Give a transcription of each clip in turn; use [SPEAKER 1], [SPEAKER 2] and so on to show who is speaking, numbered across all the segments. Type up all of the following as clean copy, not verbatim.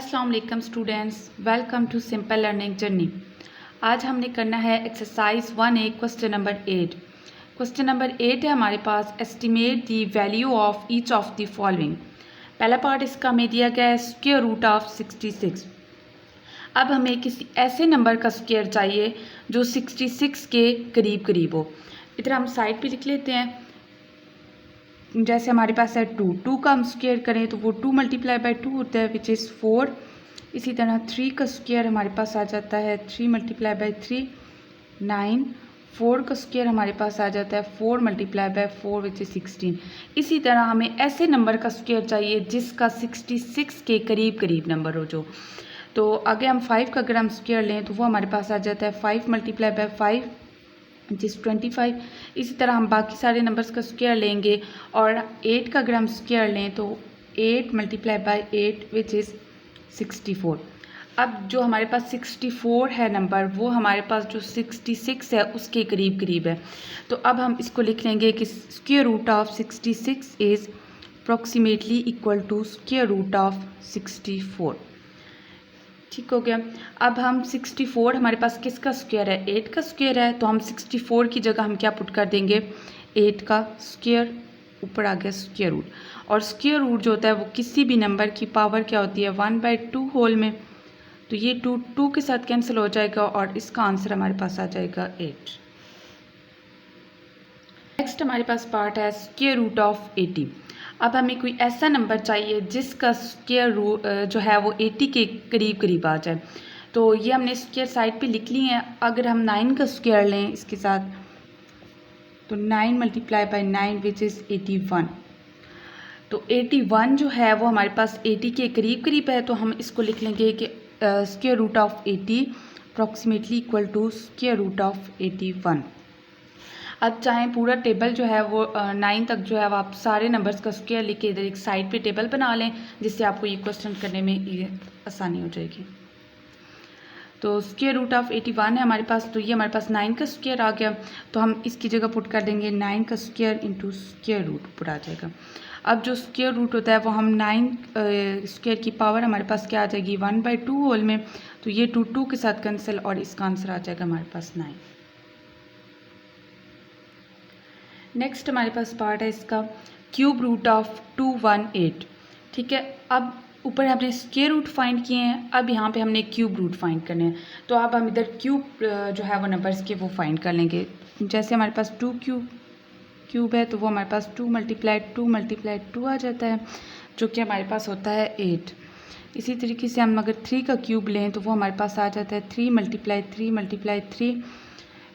[SPEAKER 1] अस्सलाम वालेकुम students, welcome to simple learning journey. आज हमने करना है exercise 1A question number 8। Question number 8 है हमारे पास, estimate the value of each of the following. पहला पार्ट इसका हमें दिया गया है स्क्वायर रूट ऑफ 66। अब हमें किसी ऐसे नंबर का स्क्वायर चाहिए जो 66 के करीब करीब हो। इधर हम साइड पे लिख लेते हैं। जैसे हमारे पास है 2 का हम स्क्वायर करें तो वो 2 मल्टीप्लाई बाई 2 होता है विच इज़ 4। इसी तरह 3 का स्क्वायर हमारे पास आ जाता है 3 मल्टीप्लाई बाई 3 9। 4 का स्क्वायर हमारे पास आ जाता है 4 मल्टीप्लाई बाई 4 विच इज़ 16। इसी तरह हमें ऐसे नंबर का स्क्वायर चाहिए जिसका 66 के करीब करीब नंबर हो जो। तो आगे हम 5 का अगर हम स्क्वायर लें तो वो हमारे पास आ जाता है 5 मल्टीप्लाई बाई 5 जिस 25। इसी तरह हम बाकी सारे नंबर्स का स्क्वायर लेंगे और 8 का अगर हम स्क्वायर लें तो 8 मल्टीप्लाई बाई 8 विच इज़ 64। अब जो हमारे पास 64 है नंबर, वो हमारे पास जो 66 है उसके करीब करीब है। तो अब हम इसको लिख लेंगे कि square root of 66 is approximately equal to square root of 64। ठीक हो गया। अब हम 64 हमारे पास किसका स्क्वायर है, 8 का स्क्वायर है, तो हम 64 की जगह हम क्या पुट कर देंगे, 8 का स्क्वायर, ऊपर आ गया स्क्वायर रूट। और स्क्वायर रूट जो होता है वो किसी भी नंबर की पावर क्या होती है 1/2 होल में। तो ये 2 के साथ कैंसिल हो जाएगा और इसका आंसर हमारे पास आ जाएगा 8। नेक्स्ट हमारे पास पार्ट है स्क्वायर रूट ऑफ 80। अब हमें कोई ऐसा नंबर चाहिए जिसका स्क्वायर रूट जो है वो 80 के करीब करीब आ जाए। तो ये हमने स्क्वायर साइड पे लिख ली है। अगर हम 9 का स्क्वायर लें इसके साथ तो 9 मल्टीप्लाई बाई 9 विच इज़ 81। तो 81 जो है वो हमारे पास 80 के करीब करीब है। तो हम इसको लिख लेंगे कि square root of 80 approximately equal to square root of 81। अब चाहे पूरा टेबल जो है वो 9 तक जो है वो आप सारे नंबर्स का स्क्वायर लिख के इधर एक साइड पे टेबल बना लें, जिससे आपको ये क्वेश्चन करने में ये आसानी हो जाएगी। तो स्क्वायर रूट ऑफ 81 है हमारे पास, तो ये हमारे पास 9 का स्क्वायर आ गया। तो हम इसकी जगह पुट कर देंगे 9 का स्क्वायर इंटू स्क्वायर रूट, ऊपर आ जाएगा। अब जो स्क्वायर रूट होता है वो हम 9 स्क्वायर की पावर हमारे पास क्या आ जाएगी 1/2 होल में। तो ये 2 के साथ कैंसिल और इसका आंसर आ जाएगा हमारे पास 9। नेक्स्ट हमारे पास पार्ट है इसका क्यूब रूट ऑफ 218। ठीक है, अब ऊपर हमने स्क्वायर रूट फाइंड किए हैं, अब यहाँ पे हमने क्यूब रूट फाइंड करने हैं। तो अब हम इधर क्यूब जो है वो नंबर्स के वो फाइंड कर लेंगे। जैसे हमारे पास 2 क्यूब है तो वो हमारे पास 2 मल्टीप्लाई 2 आ जाता है, जो कि हमारे पास होता है 8। इसी तरीके से हम अगर 3 का क्यूब लें तो वो हमारे पास आ जाता है 3 मल्टीप्लाई 3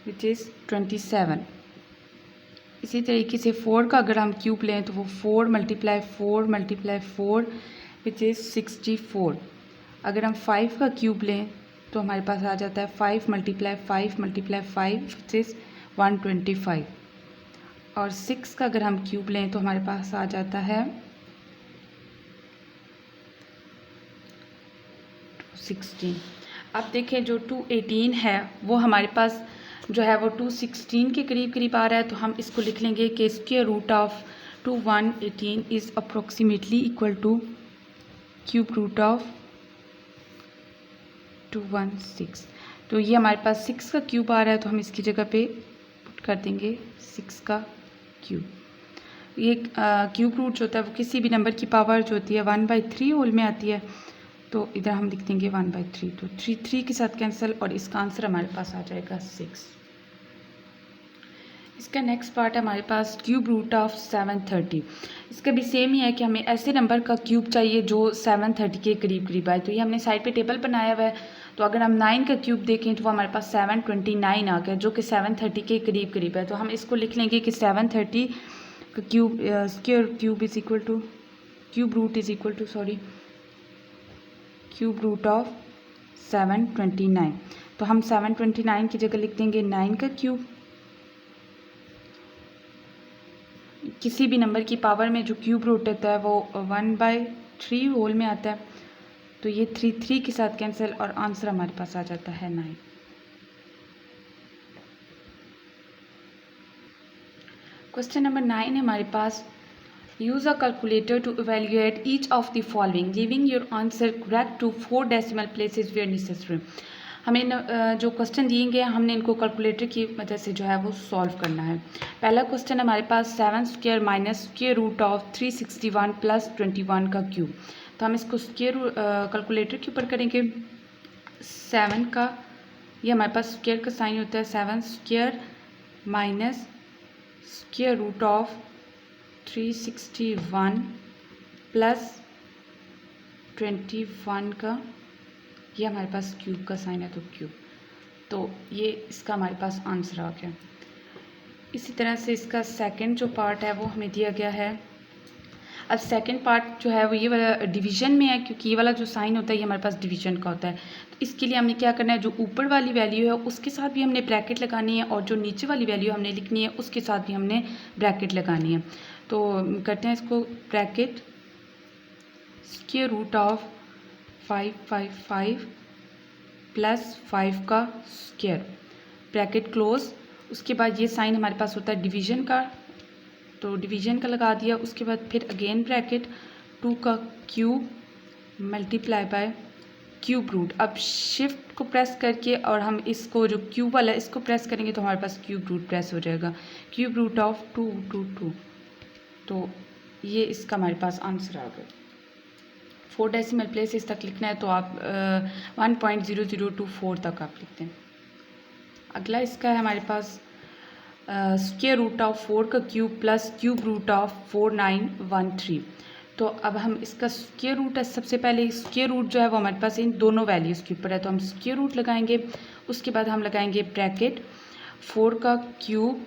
[SPEAKER 1] विच इज़ 27। इसी तरीके से 4 का अगर हम क्यूब लें तो वो 4 मल्टीप्लाई 4 विच इज़ 64। अगर हम 5 का क्यूब लें तो हमारे पास आ जाता है 5 मल्टीप्लाई 5 विच इज़ 125। और 6 का अगर हम क्यूब लें तो हमारे पास आ जाता है 16। अब देखें जो 218 है वो हमारे पास जो है वो 216 के करीब करीब आ रहा है। तो हम इसको लिख लेंगे कि square root of 218 is approximately equal to cube root of 216। तो ये हमारे पास 6 का क्यूब आ रहा है, तो हम इसकी जगह पे पुट कर देंगे 6 का क्यूब। ये क्यूब रूट जो होता है वो किसी भी नंबर की पावर जो होती है 1/3 होल में आती है। तो इधर हम लिख देंगे 1/3। तो 3 के साथ कैंसिल और इसका आंसर हमारे पास आ जाएगा 6। इसका नेक्स्ट पार्ट है हमारे पास क्यूब रूट ऑफ 730। इसका भी सेम ही है कि हमें ऐसे नंबर का क्यूब चाहिए जो 730 के करीब करीब आए। तो ये हमने साइड पे टेबल बनाया हुआ है। तो अगर हम 9 का क्यूब देखें तो वो हमारे पास 729 आ गया, जो कि 730 के करीब करीब है। तो हम इसको लिख लेंगे कि 730 का cube cube is equal to cube root is equal to cube root of 729। तो हम 729 की जगह लिख देंगे 9 का क्यूब। किसी भी नंबर की पावर में जो क्यूब रूट होता है वो 1/3 होल में आता है। तो ये 3 के साथ कैंसिल और आंसर हमारे पास आ जाता है 9। क्वेश्चन नंबर 9 है हमारे पास, use a calculator to evaluate each of the following, leaving your answer correct to 4 decimal places where necessary. हमें जो क्वेश्चन दिए गए हमने इनको कैलकुलेटर की मदद से जो है वो सॉल्व करना है। पहला क्वेश्चन हमारे पास 7 square minus square root of 361 plus 21 का क्यूब। तो हम इसको स्क्वायर कैलकुलेटर के ऊपर करेंगे। 7 का ये हमारे पास स्क्वायर का साइन होता है, 7 square minus square root of 361 plus 21 का, ये हमारे पास क्यूब का साइन है तो क्यूब, तो ये इसका हमारे पास आंसर आ गया। इसी तरह से इसका सेकंड जो पार्ट है वो हमें दिया गया है। अब सेकंड पार्ट जो है वो ये वाला डिवीजन में है, क्योंकि ये वाला जो साइन होता है ये हमारे पास डिवीजन का होता है। तो इसके लिए हमने क्या करना है, जो ऊपर वाली वैल्यू है उसके साथ भी हमने ब्रैकेट लगानी है और जो नीचे वाली वैल्यू हमने लिखनी है उसके साथ भी हमने ब्रैकेट लगानी है। तो करते हैं इसको, bracket square root of 555 plus 5 का स्क्वायर, ब्रैकेट क्लोज। उसके बाद ये साइन हमारे पास होता है डिवीजन का, तो डिवीजन का लगा दिया। उसके बाद फिर अगेन ब्रैकेट 2 का cube multiply by cube root. अब शिफ्ट को प्रेस करके और हम इसको जो क्यूब वाला है इसको प्रेस करेंगे तो हमारे पास क्यूब रूट प्रेस हो जाएगा, क्यूब रूट ऑफ 222। तो ये इसका हमारे पास आंसर आ गया। 4 डेसिमल प्लेसेस तक लिखना है तो आप 1.0024 तक आप लिखते हैं। अगला इसका है हमारे पास स्क्वायर रूट ऑफ 4 का cube plus cube root of 4913। तो अब हम इसका स्क्वायर रूट है, सबसे पहले स्क्वायर रूट जो है वो हमारे पास इन दोनों वैल्यूज़ के ऊपर है, तो हम स्क्वायर रूट लगाएंगे। उसके बाद हम लगाएंगे ब्रैकेट 4 का cube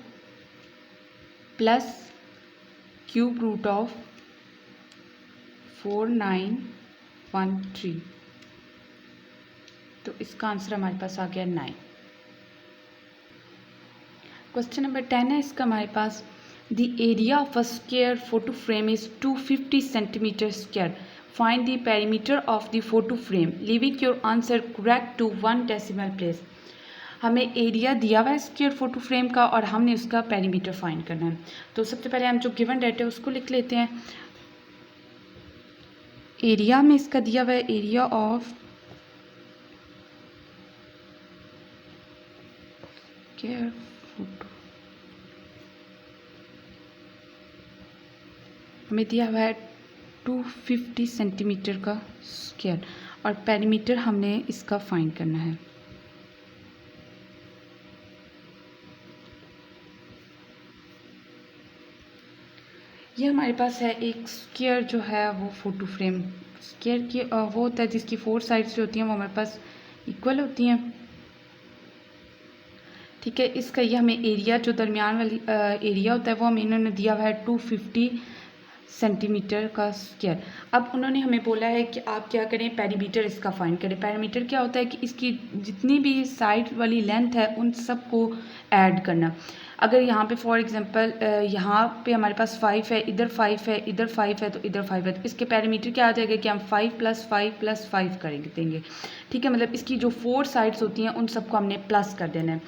[SPEAKER 1] plus cube root of 4913। तो इसका आंसर हमारे पास आ गया 9। क्वेश्चन नंबर 10 है इसका हमारे पास, the area of a square photo frame is 250 centimetre square, find the perimeter of the photo frame, leaving your answer correct to 1 decimal place. हमें area दिया हुआ है स्क्वायर फोटो फ्रेम का और हमने उसका पेरीमीटर फाइंड करना है। तो सबसे पहले हम जो गिवन डेटा है उसको लिख लेते हैं। एरिया में इसका दिया हुआ है एरिया ऑफ स्क्वायर फोटो, हमें दिया हुआ है 250 सेंटीमीटर का स्क्वायर और पेरीमीटर हमने इसका फाइंड करना है। ये हमारे पास है एक स्क्वायर जो है वो फोटो फ्रेम, स्क्वायर की वो होता है जिसकी 4 साइड्स जो होती हैं वो हमारे पास इक्वल होती हैं। ठीक है, इसका ये हमें एरिया जो दरमियान वाली एरिया होता है वो हमें इन्होंने दिया हुआ है 250 सेंटीमीटर का स्क्वायर। अब उन्होंने हमें बोला है कि आप क्या करें, पेरीमीटर इसका फाइंड करें। पेरीमीटर क्या होता है कि इसकी जितनी भी साइड वाली लेंथ है उन सबको ऐड करना। अगर यहाँ पे फॉर एग्जांपल यहाँ पे हमारे पास 5 है, इधर 5 है, इधर 5 है, तो इधर 5 है, तो इसके पेरीमीटर क्या आ जाएगा कि हम 5 + 5 + 5 करेंगे देंगे। ठीक है, मतलब इसकी जो 4 साइड्स होती हैं उन सबको हमने प्लस कर देना है।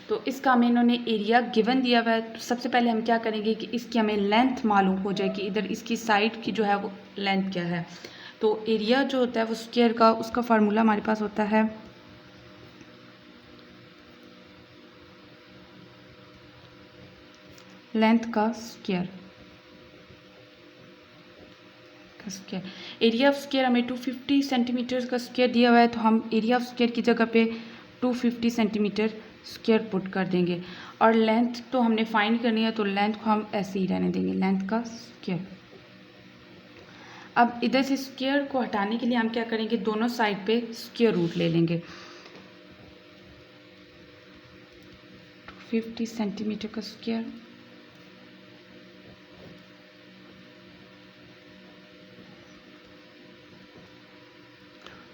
[SPEAKER 1] तो इसका हमें इन्होंने एरिया गिवन दिया हुआ है। तो सबसे पहले हम क्या करेंगे कि इसकी हमें लेंथ मालूम हो जाए कि इधर इसकी साइड की जो है वो लेंथ क्या है। तो एरिया जो होता है वो स्क्वायर का, उसका फार्मूला हमारे पास होता है लेंथ का स्क्वायर एरिया ऑफ स्क्वायर हमें 250 सेंटीमीटर का स्क्वायर दिया हुआ है, तो हम एरिया ऑफ स्क्वायर की जगह पे 250 सेंटीमीटर स्क्वायर पुट कर देंगे। और लेंथ तो हमने फाइंड करनी है, तो लेंथ को हम ऐसे ही रहने देंगे, लेंथ का स्क्वायर। अब इधर से स्क्वायर को हटाने के लिए हम क्या करेंगे, दोनों साइड पे स्क्वायर रूट ले लेंगे। 250 सेंटीमीटर का स्क्वायर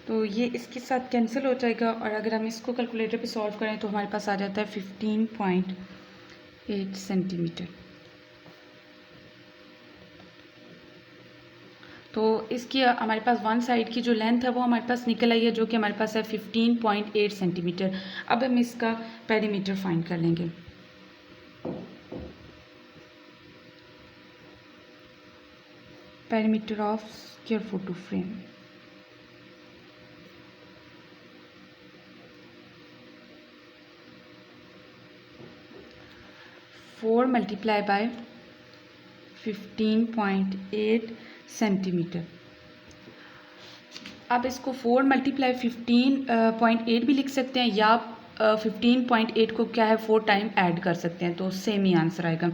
[SPEAKER 1] तो ये इसके साथ कैंसिल हो जाएगा, और अगर हम इसको कैलकुलेटर पे सॉल्व करें तो हमारे पास आ जाता है 15.8 सेंटीमीटर। तो इसकी हमारे पास वन साइड की जो लेंथ है वो हमारे पास निकल आई है, जो कि हमारे पास है 15.8 सेंटीमीटर। अब हम इसका पेरीमीटर फाइंड कर लेंगे। perimeter of square photo frame. Four multiplied by 15.8 centimetre. आप इसको 4 मल्टीप्लाई 15.8 भी लिख सकते हैं या 15.8 को क्या है 4 टाइम ऐड कर सकते हैं, तो सेम ही आंसर आएगा.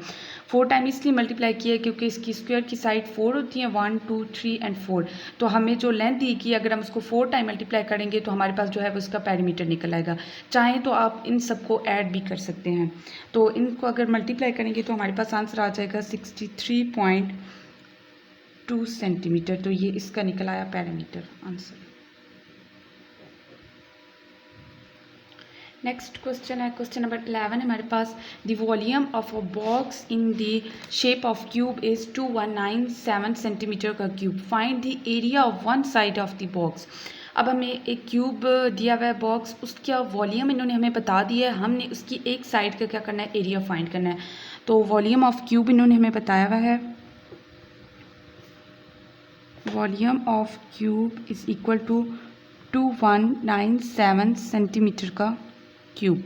[SPEAKER 1] 4 टाइम इसलिए मल्टीप्लाई किया क्योंकि इसकी स्क्वायर की साइड 4 होती है, 1 2 3 एंड 4. तो हमें जो लेंथ दी गई अगर हम उसको 4 टाइम मल्टीप्लाई करेंगे तो हमारे पास जो है वो इसका पेरीमीटर निकल आएगा. चाहें तो आप इन सबको ऐड भी कर सकते हैं. तो इनको अगर मल्टीप्लाई करेंगे तो हमारे पास आंसर आ जाएगा 63.2 सेंटीमीटर. तो ये इसका निकल आया पेरीमीटर आंसर. नेक्स्ट क्वेश्चन है क्वेश्चन नंबर 11 हमारे पास. The volume of a box in the shape of cube is 2197 centimetre का cube. Find the area of one side of the box. अब हमें एक क्यूब दिया हुआ है बॉक्स, उसका वॉल्यूम इन्होंने हमें बता दिया है, हमने उसकी एक साइड का क्या करना है एरिया फाइंड करना है. तो वॉल्यूम ऑफ क्यूब इन्होंने हमें बताया हुआ है. Volume of cube is equal to 2197 centimetre का क्यूब.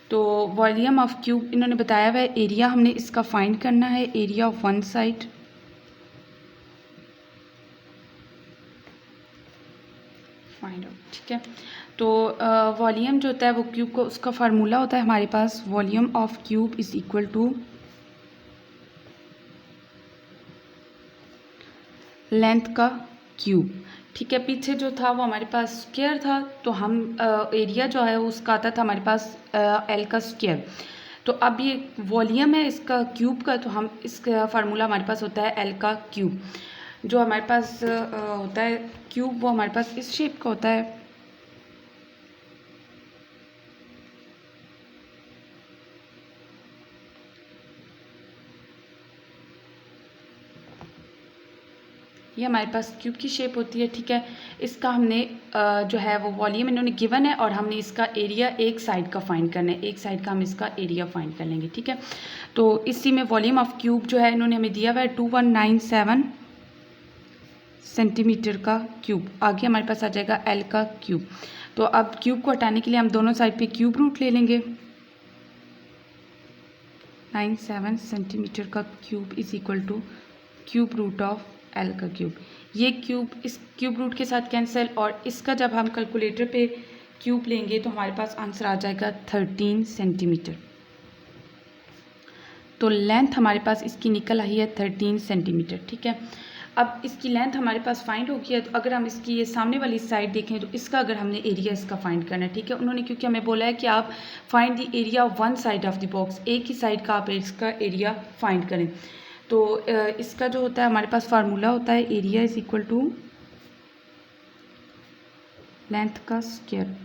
[SPEAKER 1] तो वॉल्यूम ऑफ क्यूब इन्होंने बताया हुआ है. एरिया हमने इसका फाइंड करना है, area of one side. Find out. ठीक है. तो वॉल्यूम जो होता है वो क्यूब को उसका फार्मूला होता है हमारे पास. Volume of cube is equal to length का क्यूब. ठीक है. पीछे जो था वो हमारे पास स्क्वायर था, तो हम एरिया जो है उसका आता था हमारे पास एल का स्क्वायर. तो अब ये वॉल्यूम है इसका क्यूब का, तो हम इसका फार्मूला हमारे पास होता है एल का क्यूब. जो हमारे पास होता है क्यूब वो हमारे पास इस शेप का होता है. ये हमारे पास क्यूब की शेप होती है. ठीक है. इसका हमने जो है वो वॉल्यूम इन्होंने गिवन है और हमने इसका एरिया एक साइड का फाइंड करना है. एक साइड का हम इसका एरिया फाइंड कर लेंगे. ठीक है. तो इसी में वॉल्यूम ऑफ क्यूब जो है इन्होंने हमें दिया हुआ है 2197 सेंटीमीटर का क्यूब. आगे हमारे पास आ जाएगा एल का क्यूब. तो अब क्यूब को हटाने के लिए हम दोनों साइड पे क्यूब रूट ले लेंगे. 97 सेंटीमीटर का cube is equal to cube root of L का क्यूब. ये क्यूब इस क्यूब रूट के साथ कैंसिल, और इसका जब हम कैलकुलेटर पे क्यूब लेंगे तो हमारे पास आंसर आ जाएगा 13 सेंटीमीटर. तो लेंथ हमारे पास इसकी निकल आई है 13 सेंटीमीटर. ठीक है. अब इसकी लेंथ हमारे पास फाइंड हो गई है. तो अगर हम इसकी ये सामने वाली साइड देखें तो इसका अगर हमने एरिया इसका फाइंड करना है. ठीक है. उन्होंने क्योंकि हमें बोला है कि आप find the area of one side of the box, एक ही साइड का आप इसका एरिया फाइंड करें. तो इसका जो होता है हमारे पास फार्मूला होता है area is equal to length का स्क्वायर.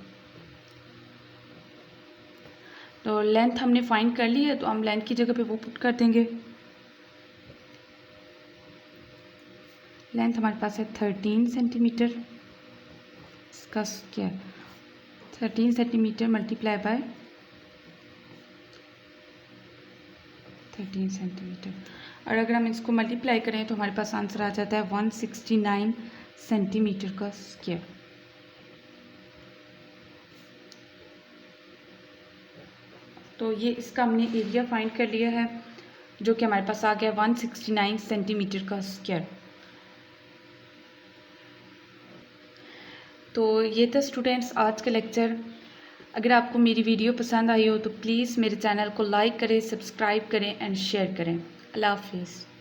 [SPEAKER 1] तो लेंथ हमने फाइंड कर ली है, तो हम लेंथ की जगह पे वो पुट कर देंगे. लेंथ हमारे पास है 13 सेंटीमीटर. इसका square 13 centimetre multiply by 13 centimetre. और अगर हम इसको मल्टीप्लाई करें तो हमारे पास आंसर आ जाता है 169 सेंटीमीटर का स्क्वायर. तो ये इसका हमने एरिया फाइंड कर लिया है जो कि हमारे पास आ गया 169 सेंटीमीटर का स्क्वायर. तो ये था स्टूडेंट्स आज का लेक्चर. अगर आपको मेरी वीडियो पसंद आई हो तो प्लीज़ मेरे चैनल को लाइक करें, सब्सक्राइब करें एंड शेयर करें. अल्लाह हाफिज़.